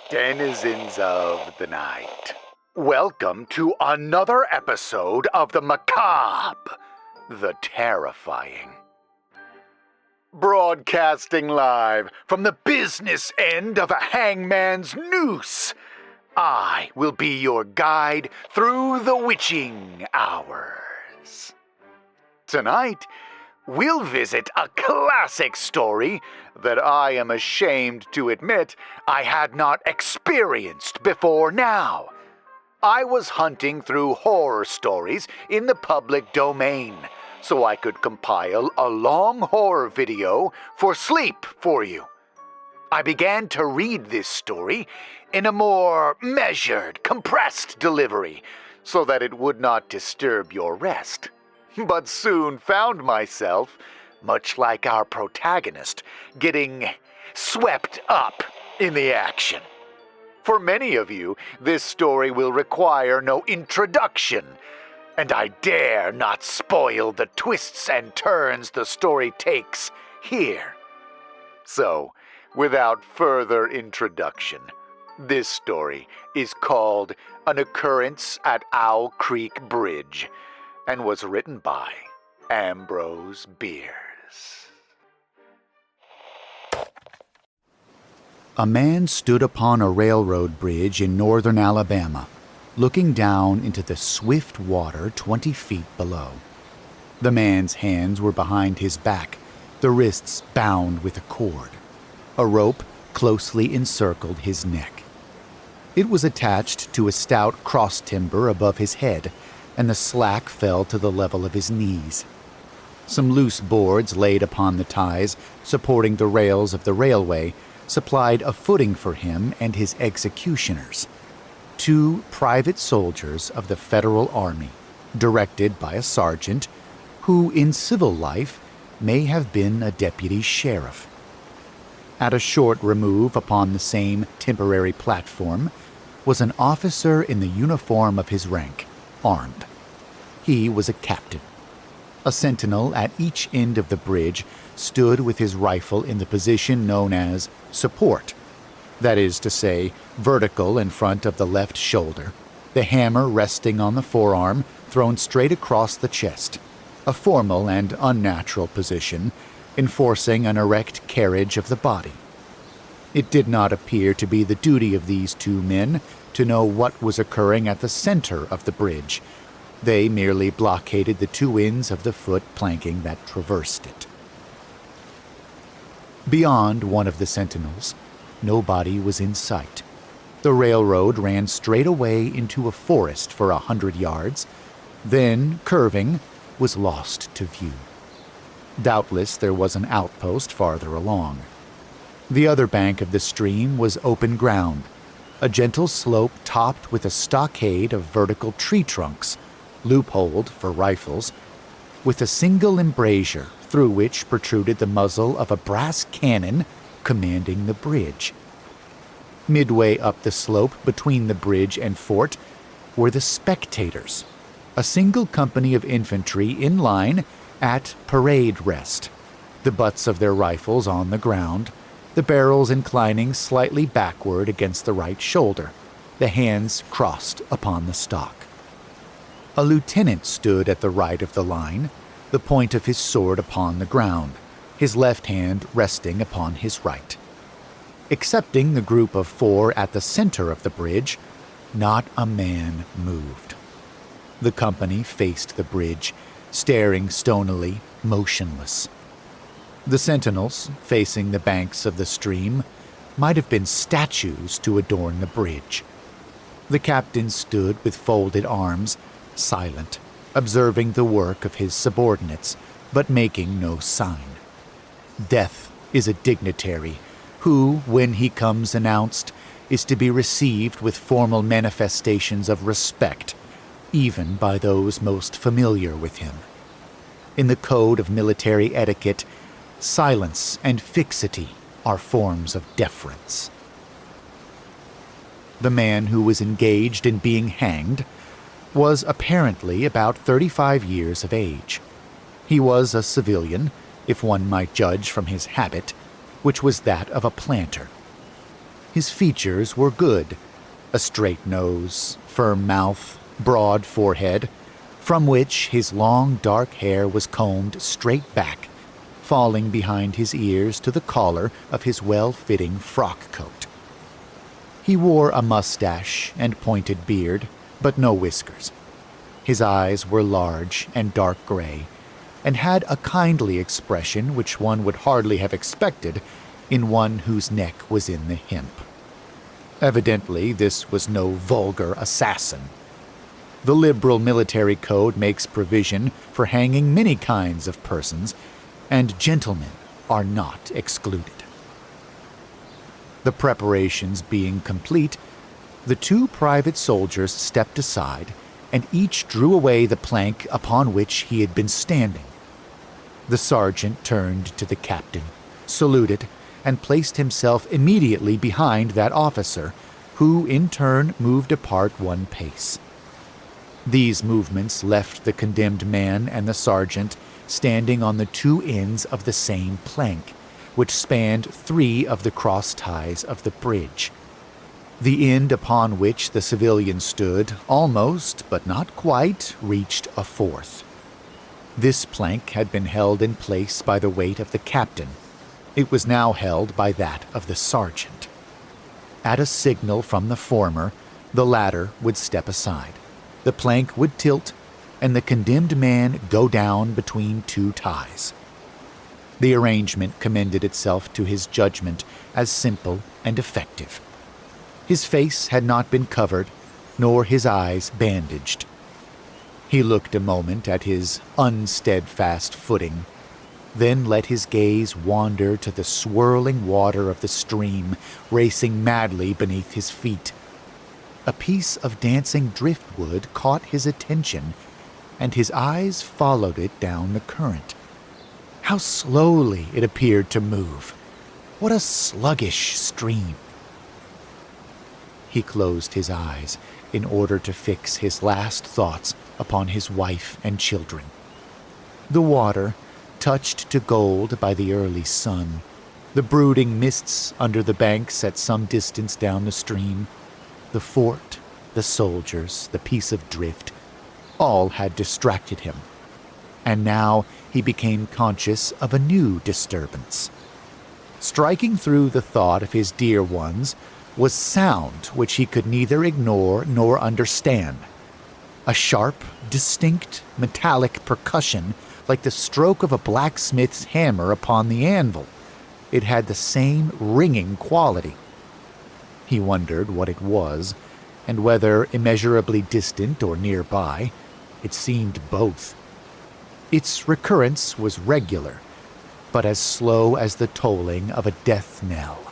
denizens of the night. Welcome to another episode of the macabre, the terrifying. Broadcasting live from the business end of a hangman's noose, I will be your guide through the witching hours. Tonight, we'll visit a classic story that I am ashamed to admit I had not experienced before now. I was hunting through horror stories in the public domain so I could compile a long horror video for sleep for you. I began to read this story in a more measured, compressed delivery so that it would not disturb your rest, but soon found myself, much like our protagonist, getting swept up in the action. For many of you, this story will require no introduction, and I dare not spoil the twists and turns the story takes here. So, without further introduction, this story is called An Occurrence at Owl Creek Bridge and was written by Ambrose Bierce. A man stood upon a railroad bridge in northern Alabama, looking down into the swift water 20 feet below. The man's hands were behind his back, the wrists bound with a cord. A rope closely encircled his neck. It was attached to a stout cross timber above his head, and the slack fell to the level of his knees. Some loose boards laid upon the ties supporting the rails of the railway supplied a footing for him and his executioners, 2 private soldiers of the Federal Army, directed by a sergeant who in civil life may have been a deputy sheriff. At a short remove upon the same temporary platform was an officer in the uniform of his rank, armed. He was a captain. A sentinel at each end of the bridge stood with his rifle in the position known as support, that is to say, vertical in front of the left shoulder, the hammer resting on the forearm thrown straight across the chest, a formal and unnatural position enforcing an erect carriage of the body. It did not appear to be the duty of these 2 men to know what was occurring at the center of the bridge. They merely blockaded the 2 ends of the foot planking that traversed it. Beyond one of the sentinels, nobody was in sight. The railroad ran straight away into a forest for 100 yards, then, curving, was lost to view. Doubtless there was an outpost farther along. The other bank of the stream was open ground, a gentle slope topped with a stockade of vertical tree trunks, loopholed for rifles, with a single embrasure through which protruded the muzzle of a brass cannon commanding the bridge. Midway up the slope between the bridge and fort were the spectators, a single company of infantry in line at parade rest, the butts of their rifles on the ground, the barrels inclining slightly backward against the right shoulder, the hands crossed upon the stock. A lieutenant stood at the right of the line, the point of his sword upon the ground, his left hand resting upon his right. Excepting the group of 4 at the center of the bridge, not a man moved. The company faced the bridge, staring stonily, motionless. The sentinels, facing the banks of the stream, might have been statues to adorn the bridge. The captain stood with folded arms, silent, observing the work of his subordinates, but making no sign. Death is a dignitary who, when he comes announced, is to be received with formal manifestations of respect, even by those most familiar with him. In the code of military etiquette, silence and fixity are forms of deference. The man who was engaged in being hanged was apparently about 35 years of age. He was a civilian, if one might judge from his habit, which was that of a planter. His features were good: a straight nose, firm mouth, broad forehead, from which his long dark hair was combed straight back, falling behind his ears to the collar of his well-fitting frock coat. He wore a mustache and pointed beard, but no whiskers. His eyes were large and dark gray, and had a kindly expression which one would hardly have expected in one whose neck was in the hemp. Evidently, this was no vulgar assassin. The liberal military code makes provision for hanging many kinds of persons, and gentlemen are not excluded. The preparations being complete, the two private soldiers stepped aside, and each drew away the plank upon which he had been standing. The sergeant turned to the captain, saluted, and placed himself immediately behind that officer, who in turn moved apart one pace. These movements left the condemned man and the sergeant standing on the two ends of the same plank, which spanned 3 of the cross ties of the bridge. The end upon which the civilian stood almost, but not quite, reached a 4th. This plank had been held in place by the weight of the captain. It was now held by that of the sergeant. At a signal from the former, the latter would step aside. The plank would tilt, and the condemned man go down between 2 ties. The arrangement commended itself to his judgment as simple and effective. His face had not been covered, nor his eyes bandaged. He looked a moment at his unsteadfast footing, then let his gaze wander to the swirling water of the stream racing madly beneath his feet. A piece of dancing driftwood caught his attention, and his eyes followed it down the current. How slowly it appeared to move! What a sluggish stream! He closed his eyes in order to fix his last thoughts upon his wife and children. The water, touched to gold by the early sun, the brooding mists under the banks at some distance down the stream, the fort, the soldiers, the piece of drift, all had distracted him. And now he became conscious of a new disturbance. Striking through the thought of his dear ones was sound which he could neither ignore nor understand. A sharp, distinct, metallic percussion like the stroke of a blacksmith's hammer upon the anvil. It had the same ringing quality. He wondered what it was, and whether immeasurably distant or nearby. It seemed both. Its recurrence was regular, but as slow as the tolling of a death knell.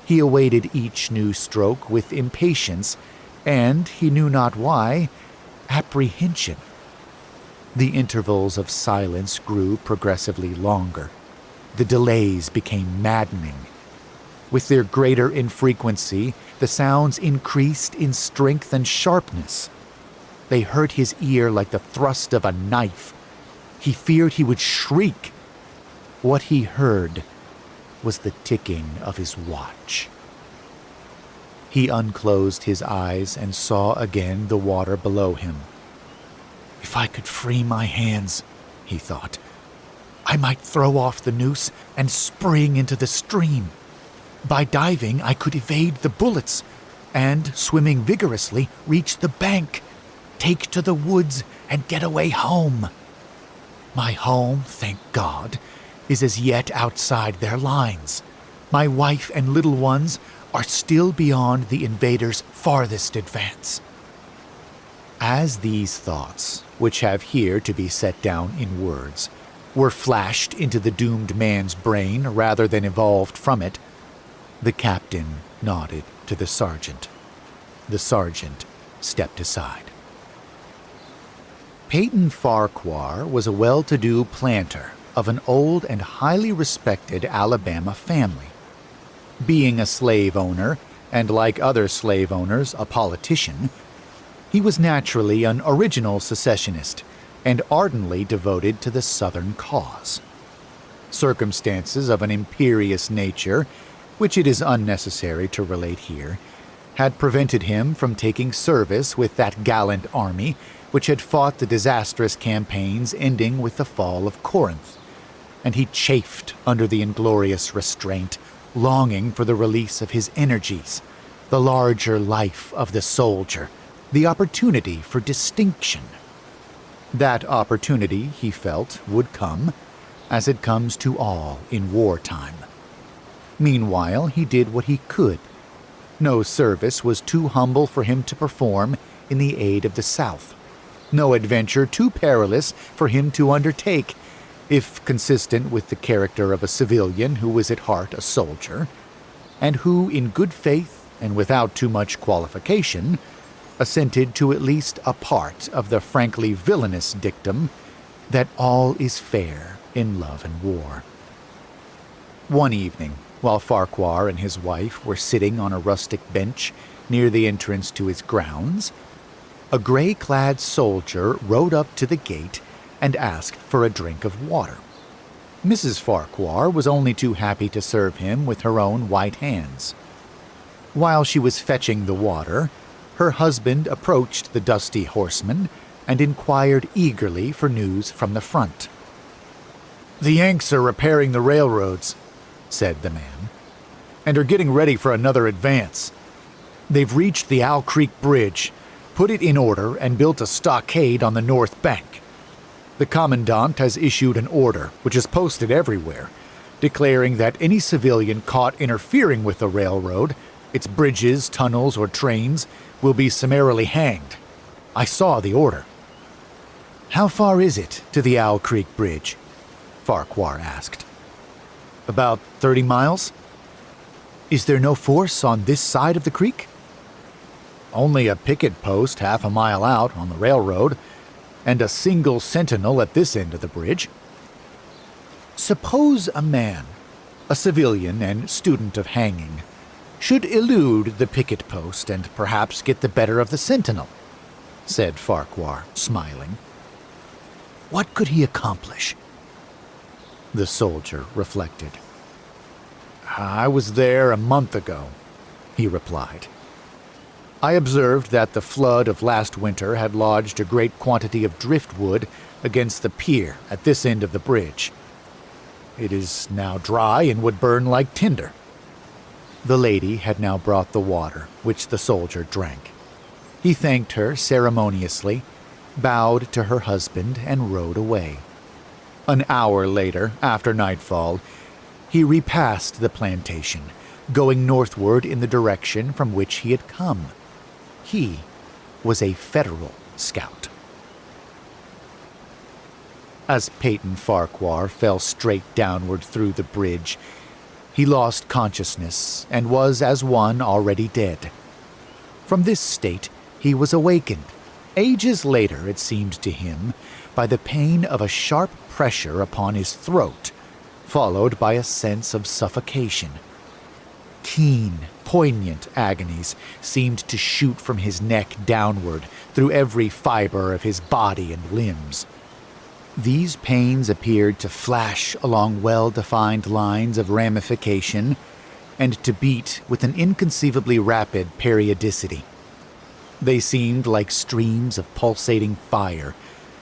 He awaited each new stroke with impatience, and, he knew not why, apprehension. The intervals of silence grew progressively longer. The delays became maddening. With their greater infrequency, the sounds increased in strength and sharpness. They hurt his ear like the thrust of a knife. He feared he would shriek. What he heard was the ticking of his watch. He unclosed his eyes and saw again the water below him. If I could free my hands, he thought, I might throw off the noose and spring into the stream. By diving, I could evade the bullets, and, swimming vigorously, reach the bank, take to the woods, and get away home. My home, thank God, is as yet outside their lines. My wife and little ones are still beyond the invaders' farthest advance. As these thoughts, which have here to be set down in words, were flashed into the doomed man's brain rather than evolved from it, the captain nodded to the sergeant. The sergeant stepped aside. Peyton Farquhar was a well-to-do planter of an old and highly respected Alabama family. Being a slave owner, and like other slave owners, a politician, he was naturally an original secessionist and ardently devoted to the Southern cause. Circumstances of an imperious nature which it is unnecessary to relate here, had prevented him from taking service with that gallant army which had fought the disastrous campaigns ending with the fall of Corinth, and he chafed under the inglorious restraint, longing for the release of his energies, the larger life of the soldier, the opportunity for distinction. That opportunity, he felt, would come, as it comes to all in wartime. Meanwhile, he did what he could. No service was too humble for him to perform in the aid of the South. No adventure too perilous for him to undertake, if consistent with the character of a civilian who was at heart a soldier, and who, in good faith and without too much qualification, assented to at least a part of the frankly villainous dictum that all is fair in love and war. One evening, while Farquhar and his wife were sitting on a rustic bench near the entrance to his grounds, a gray-clad soldier rode up to the gate and asked for a drink of water. Mrs. Farquhar was only too happy to serve him with her own white hands. While she was fetching the water, her husband approached the dusty horseman and inquired eagerly for news from the front. "The Yanks are repairing the railroads," said the man, "and are getting ready for another advance. They've reached the Owl Creek Bridge, put it in order, and built a stockade on the north bank. The commandant has issued an order, which is posted everywhere, declaring that any civilian caught interfering with the railroad, its bridges, tunnels, or trains, will be summarily hanged. I saw the order." "How far is it to the Owl Creek Bridge?" Farquhar asked. "About 30 miles. "Is there no force on this side of the creek?" "Only a picket post half a mile out on the railroad, and a single sentinel at this end of the bridge." "Suppose a man, a civilian and student of hanging, should elude the picket post and perhaps get the better of the sentinel," said Farquhar, smiling. "What could he accomplish?" The soldier reflected. "I was there a month ago," he replied. "I observed that the flood of last winter had lodged a great quantity of driftwood against the pier at this end of the bridge. It is now dry and would burn like tinder." The lady had now brought the water, which the soldier drank. He thanked her ceremoniously, bowed to her husband, and rode away. An hour later, after nightfall, he repassed the plantation, going northward in the direction from which he had come. He was a Federal scout. As Peyton Farquhar fell straight downward through the bridge, he lost consciousness and was as one already dead. From this state he was awakened, ages later it seemed to him, by the pain of a sharp pressure upon his throat, followed by a sense of suffocation. Keen, poignant agonies seemed to shoot from his neck downward through every fiber of his body and limbs. These pains appeared to flash along well-defined lines of ramification and to beat with an inconceivably rapid periodicity. They seemed like streams of pulsating fire,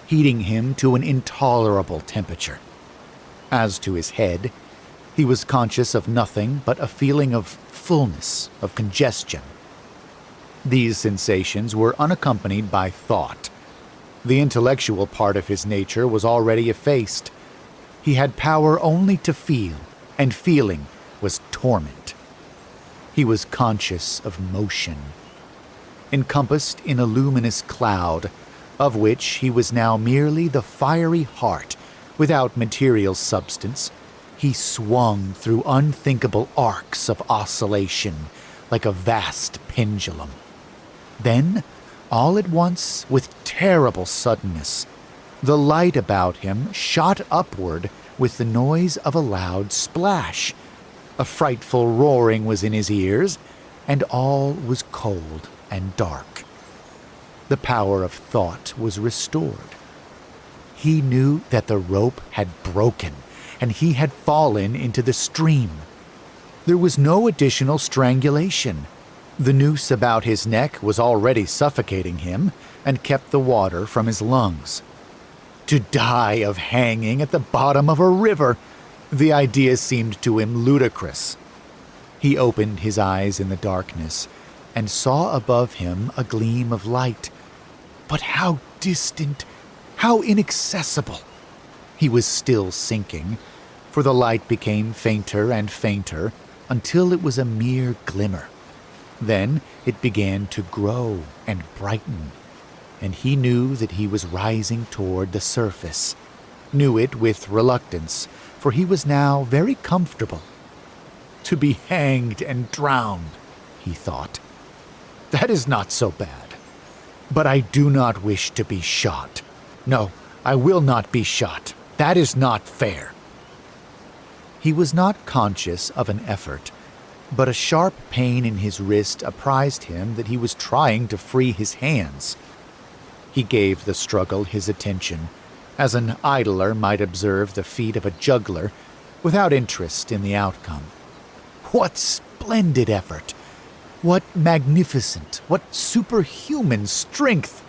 heating him to an intolerable temperature. As to his head, he was conscious of nothing but a feeling of fullness, of congestion. These sensations were unaccompanied by thought. The intellectual part of his nature was already effaced. He had power only to feel, and feeling was torment. He was conscious of motion. Encompassed in a luminous cloud, of which he was now merely the fiery heart, without material substance, he swung through unthinkable arcs of oscillation like a vast pendulum. Then, all at once, with terrible suddenness, the light about him shot upward with the noise of a loud splash. A frightful roaring was in his ears, and all was cold and dark. The power of thought was restored. He knew that the rope had broken, and he had fallen into the stream. There was no additional strangulation. The noose about his neck was already suffocating him and kept the water from his lungs. To die of hanging at the bottom of a river, the idea seemed to him ludicrous. He opened his eyes in the darkness and saw above him a gleam of light. But how distant, how inaccessible! He was still sinking, for the light became fainter and fainter until it was a mere glimmer. Then it began to grow and brighten, and he knew that he was rising toward the surface. Knew it with reluctance, for he was now very comfortable. To be hanged and drowned, he thought. That is not so bad. But I do not wish to be shot. No, I will not be shot. That is not fair. He was not conscious of an effort, but a sharp pain in his wrist apprised him that he was trying to free his hands. He gave the struggle his attention, as an idler might observe the feat of a juggler, without interest in the outcome. What splendid effort! What magnificent, what superhuman strength!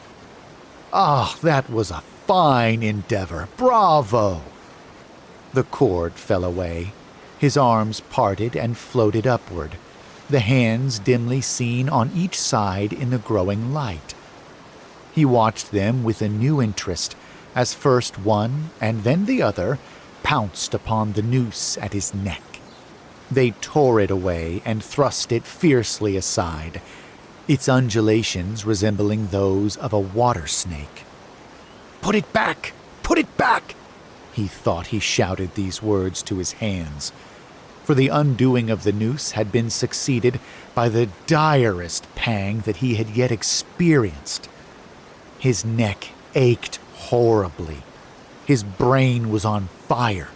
Ah, that was a fine endeavor! Bravo! The cord fell away. His arms parted and floated upward, the hands dimly seen on each side in the growing light. He watched them with a new interest, as first one and then the other pounced upon the noose at his neck. They tore it away and thrust it fiercely aside, its undulations resembling those of a water snake. "Put it back! Put it back!" He thought he shouted these words to his hands, for the undoing of the noose had been succeeded by the direst pang that he had yet experienced. His neck ached horribly. His brain was on fire.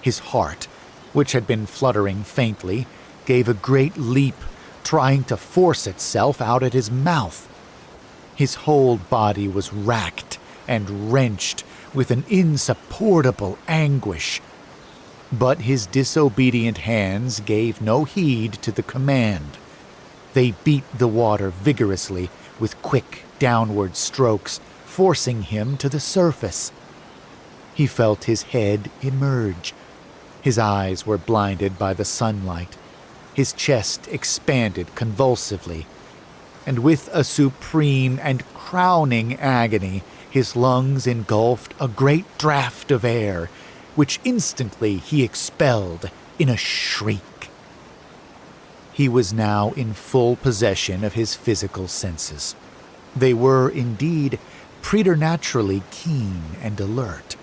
His heart, which had been fluttering faintly, gave a great leap, trying to force itself out at his mouth. His whole body was racked and wrenched with an insupportable anguish. But his disobedient hands gave no heed to the command. They beat the water vigorously with quick downward strokes, forcing him to the surface. He felt his head emerge. His eyes were blinded by the sunlight. His chest expanded convulsively, and with a supreme and crowning agony, his lungs engulfed a great draught of air, which instantly he expelled in a shriek. He was now in full possession of his physical senses. They were, indeed, preternaturally keen and alert.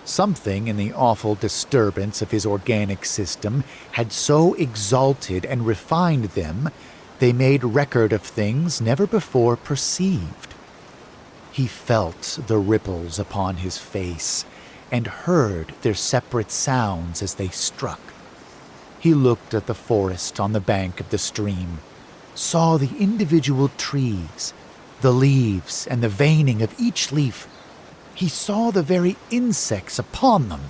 Something in the awful disturbance of his organic system had so exalted and refined them, they made record of things never before perceived. He felt the ripples upon his face and heard their separate sounds as they struck. He looked at the forest on the bank of the stream, saw the individual trees, the leaves and the veining of each leaf. He saw the very insects upon them,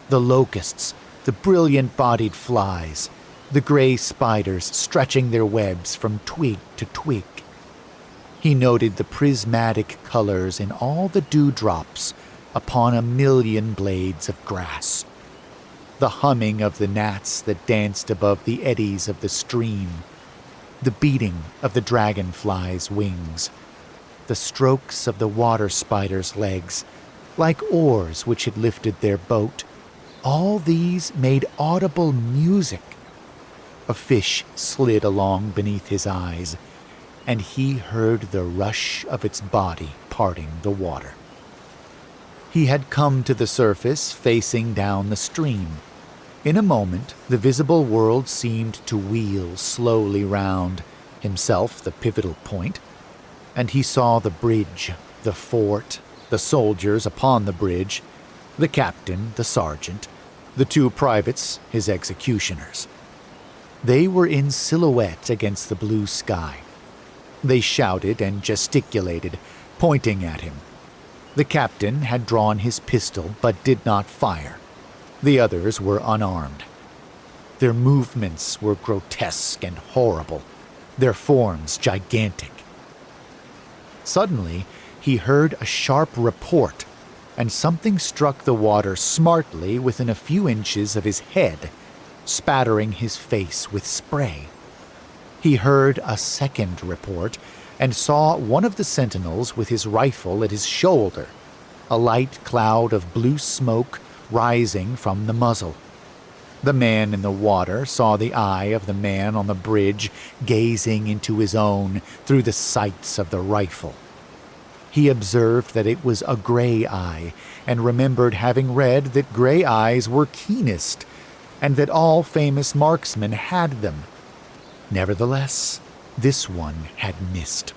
the locusts, the brilliant-bodied flies, the gray spiders stretching their webs from twig to twig. He noted the prismatic colors in all the dewdrops upon a million blades of grass, the humming of the gnats that danced above the eddies of the stream, the beating of the dragonfly's wings, the strokes of the water spider's legs, like oars which had lifted their boat. All these made audible music. A fish slid along beneath his eyes, and he heard the rush of its body parting the water. He had come to the surface, facing down the stream. In a moment, the visible world seemed to wheel slowly round, himself the pivotal point, and he saw the bridge, the fort, the soldiers upon the bridge, the captain, the sergeant, the two privates, his executioners. They were in silhouette against the blue sky. They shouted and gesticulated, pointing at him. The captain had drawn his pistol but did not fire. The others were unarmed. Their movements were grotesque and horrible, their forms gigantic. Suddenly, he heard a sharp report, and something struck the water smartly within a few inches of his head, spattering his face with spray. He heard a second report and saw one of the sentinels with his rifle at his shoulder, a light cloud of blue smoke rising from the muzzle. The man in the water saw the eye of the man on the bridge gazing into his own through the sights of the rifle. He observed that it was a gray eye, and remembered having read that gray eyes were keenest, and that all famous marksmen had them. Nevertheless, this one had missed.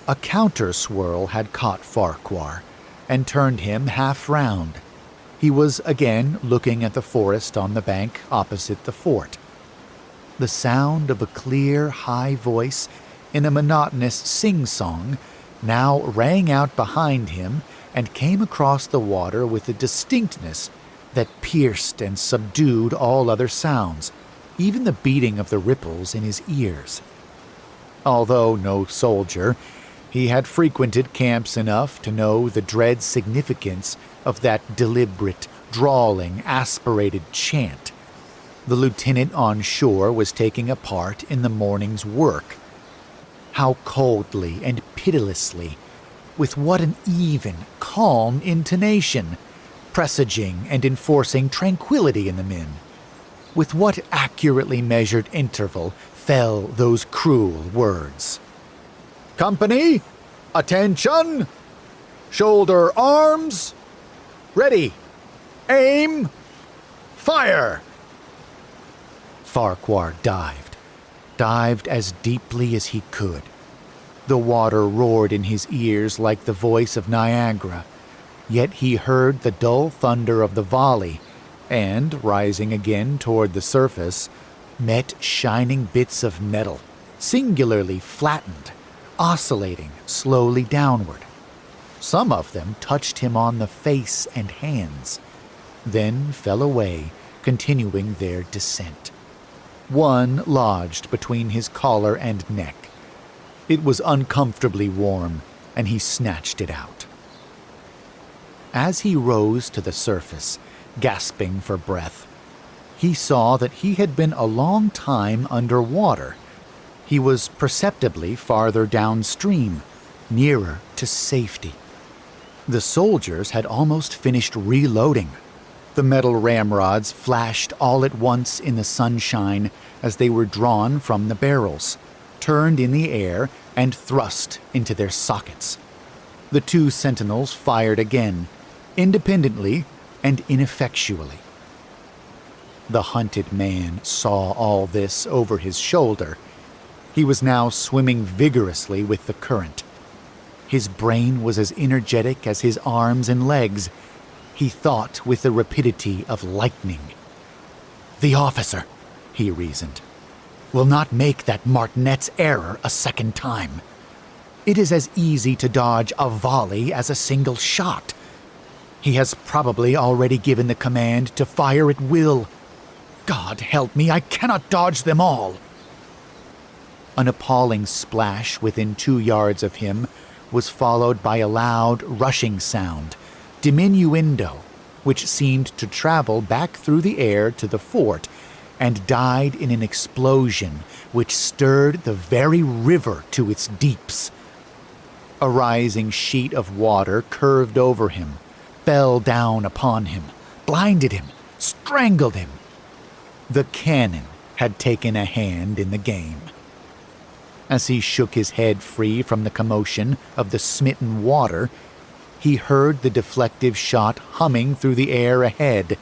A counter-swirl had caught Farquhar, and turned him half round. He was again looking at the forest on the bank opposite the fort. The sound of a clear, high voice in a monotonous sing-song now rang out behind him and came across the water with a distinctness that pierced and subdued all other sounds, even the beating of the ripples in his ears. Although no soldier, he had frequented camps enough to know the dread significance of that deliberate, drawling, aspirated chant. The lieutenant on shore was taking a part in the morning's work. How coldly and pitilessly, with what an even, calm intonation, presaging and enforcing tranquility in the men. With what accurately measured interval fell those cruel words. "Company, attention! Shoulder arms! Ready! Aim! Fire!" Farquhar dived as deeply as he could. The water roared in his ears like the voice of Niagara, yet he heard the dull thunder of the volley, and, rising again toward the surface, met shining bits of metal, singularly flattened, oscillating slowly downward. Some of them touched him on the face and hands, then fell away, continuing their descent. One lodged between his collar and neck. It was uncomfortably warm, and he snatched it out. As he rose to the surface, gasping for breath, he saw that he had been a long time under water. He was perceptibly farther downstream, nearer to safety. The soldiers had almost finished reloading. The metal ramrods flashed all at once in the sunshine as they were drawn from the barrels, turned in the air, and thrust into their sockets. The two sentinels fired again, independently and ineffectually. The hunted man saw all this over his shoulder. He was now swimming vigorously with the current. His brain was as energetic as his arms and legs. He thought with the rapidity of lightning. "The officer," he reasoned, "will not make that martinet's error a second time. It is as easy to dodge a volley as a single shot. He has probably already given the command to fire at will. God help me, I cannot dodge them all." An appalling splash within 2 yards of him was followed by a loud, rushing sound, diminuendo, which seemed to travel back through the air to the fort and died in an explosion which stirred the very river to its deeps. A rising sheet of water curved over him, fell down upon him, blinded him, strangled him. The cannon had taken a hand in the game. As he shook his head free from the commotion of the smitten water, he heard the deflective shot humming through the air ahead,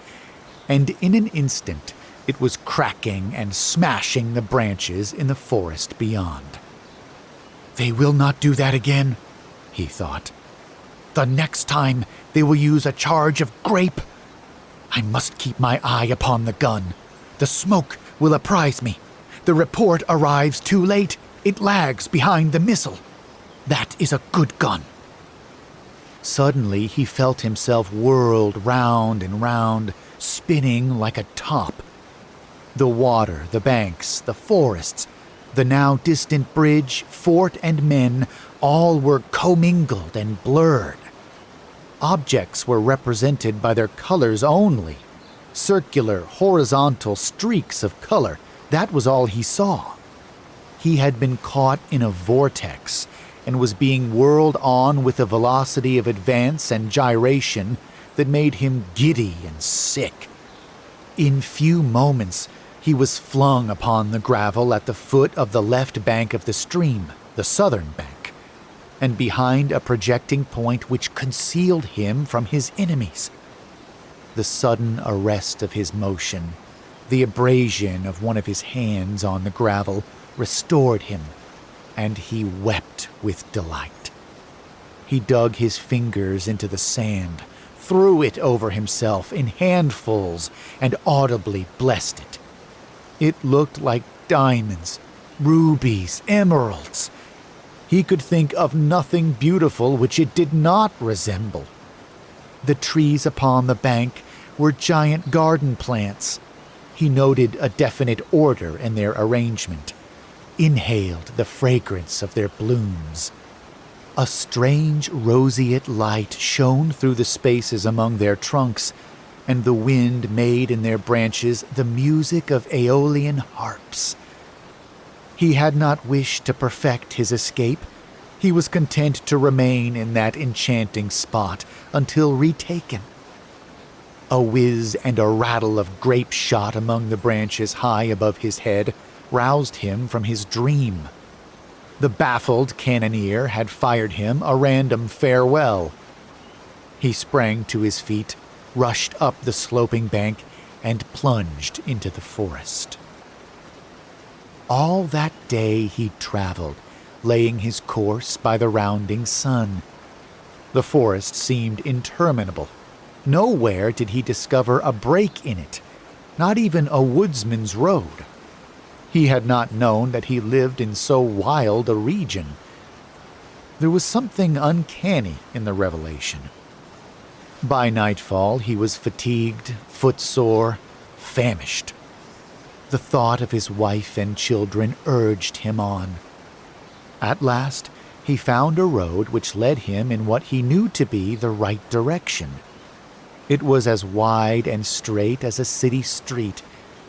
and in an instant it was cracking and smashing the branches in the forest beyond. "They will not do that again," he thought. "The next time they will use a charge of grape. I must keep my eye upon the gun. The smoke will apprise me. The report arrives too late. It lags behind the missile. That is a good gun." Suddenly he felt himself whirled round and round, spinning like a top. The water, the banks, the forests, the now distant bridge, fort, and men all were commingled and blurred. Objects were represented by their colors only. Circular, horizontal streaks of color, that was all he saw. He had been caught in a vortex and was being whirled on with a velocity of advance and gyration that made him giddy and sick. In few moments, he was flung upon the gravel at the foot of the left bank of the stream, the southern bank, and behind a projecting point which concealed him from his enemies. The sudden arrest of his motion, the abrasion of one of his hands on the gravel, restored him, and he wept with delight. He dug his fingers into the sand, threw it over himself in handfuls, and audibly blessed it. It looked like diamonds, rubies, emeralds. He could think of nothing beautiful which it did not resemble. The trees upon the bank were giant garden plants. He noted a definite order in their arrangement, inhaled the fragrance of their blooms. A strange roseate light shone through the spaces among their trunks, and the wind made in their branches the music of Aeolian harps. He had not wished to perfect his escape. He was content to remain in that enchanting spot until retaken. A whiz and a rattle of grape shot among the branches high above his head roused him from his dream. The baffled cannoneer had fired him a random farewell. He sprang to his feet, rushed up the sloping bank, and plunged into the forest. All that day he traveled, laying his course by the rounding sun. The forest seemed interminable. Nowhere did he discover a break in it, not even a woodsman's road. He had not known that he lived in so wild a region. There was something uncanny in the revelation. By nightfall, he was fatigued, footsore, famished. The thought of his wife and children urged him on. At last, he found a road which led him in what he knew to be the right direction. It was as wide and straight as a city street,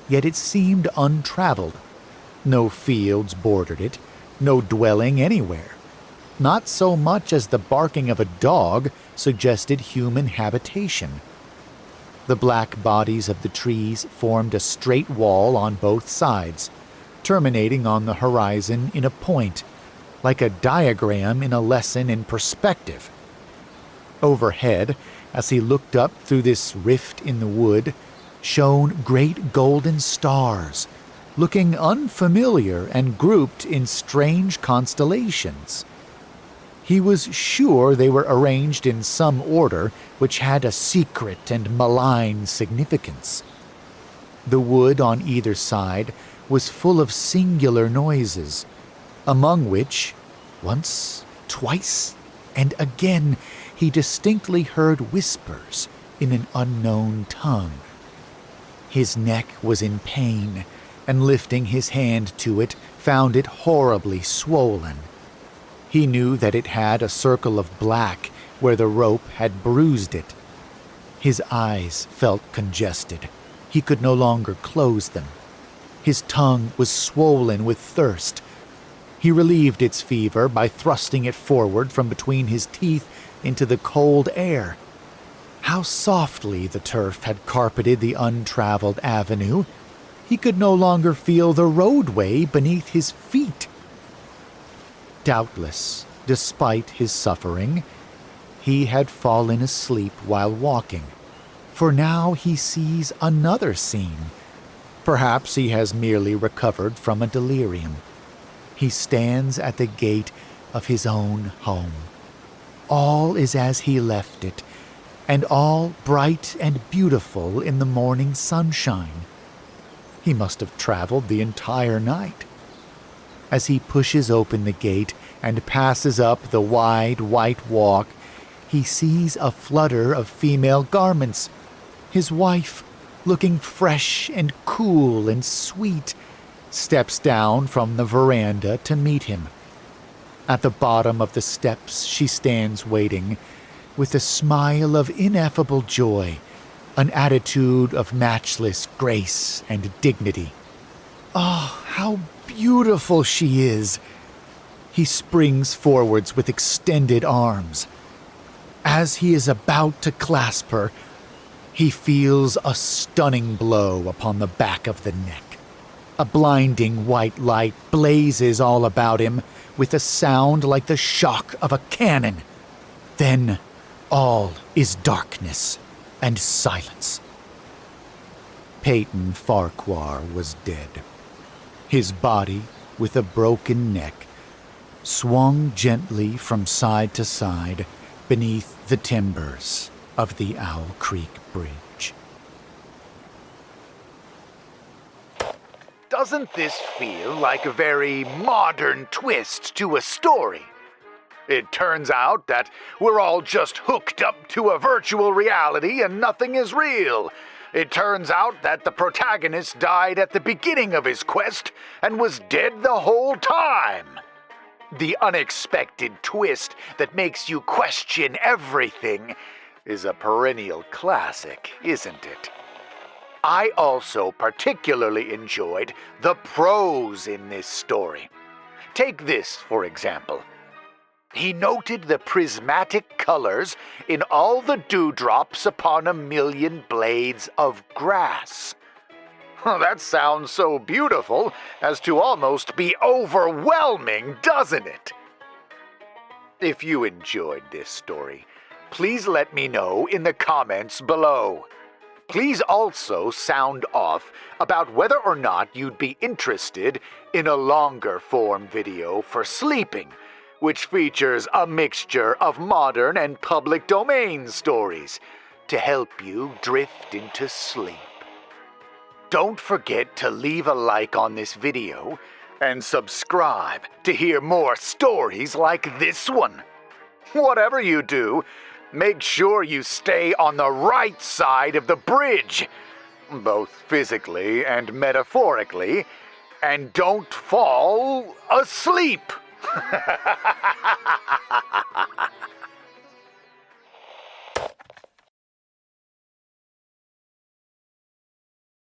yet it seemed untraveled. No fields bordered it, no dwelling anywhere. Not so much as the barking of a dog suggested human habitation. The black bodies of the trees formed a straight wall on both sides, terminating on the horizon in a point, like a diagram in a lesson in perspective. Overhead, as he looked up through this rift in the wood, shone great golden stars, looking unfamiliar and grouped in strange constellations. He was sure they were arranged in some order which had a secret and malign significance. The wood on either side was full of singular noises, among which, once, twice, and again, he distinctly heard whispers in an unknown tongue. His neck was in pain, and lifting his hand to it, found it horribly swollen. He knew that it had a circle of black where the rope had bruised it. His eyes felt congested. He could no longer close them. His tongue was swollen with thirst. He relieved its fever by thrusting it forward from between his teeth into the cold air. How softly the turf had carpeted the untraveled avenue. He could no longer feel the roadway beneath his feet. Doubtless, despite his suffering, he had fallen asleep while walking, for now he sees another scene. Perhaps he has merely recovered from a delirium. He stands at the gate of his own home. All is as he left it, and all bright and beautiful in the morning sunshine. He must have traveled the entire night. As he pushes open the gate and passes up the wide white walk, he sees a flutter of female garments. His wife, looking fresh and cool and sweet, steps down from the veranda to meet him. At the bottom of the steps she stands waiting, with a smile of ineffable joy, an attitude of matchless grace and dignity. Oh, how beautiful she is! He springs forwards with extended arms. As he is about to clasp her, he feels a stunning blow upon the back of the neck. A blinding white light blazes all about him with a sound like the shock of a cannon. Then all is darkness and silence. Peyton Farquhar was dead. His body, with a broken neck, swung gently from side to side beneath the timbers of the Owl Creek Bridge. Doesn't this feel like a very modern twist to a story? It turns out that we're all just hooked up to a virtual reality and nothing is real. It turns out that the protagonist died at the beginning of his quest and was dead the whole time. The unexpected twist that makes you question everything is a perennial classic, isn't it? I also particularly enjoyed the prose in this story. Take this, for example. He noted the prismatic colors in all the dewdrops upon a million blades of grass. That sounds so beautiful as to almost be overwhelming, doesn't it? If you enjoyed this story, please let me know in the comments below. Please also sound off about whether or not you'd be interested in a longer form video for sleeping, which features a mixture of modern and public domain stories to help you drift into sleep. Don't forget to leave a like on this video and subscribe to hear more stories like this one. Whatever you do, make sure you stay on the right side of the bridge, both physically and metaphorically, and don't fall asleep.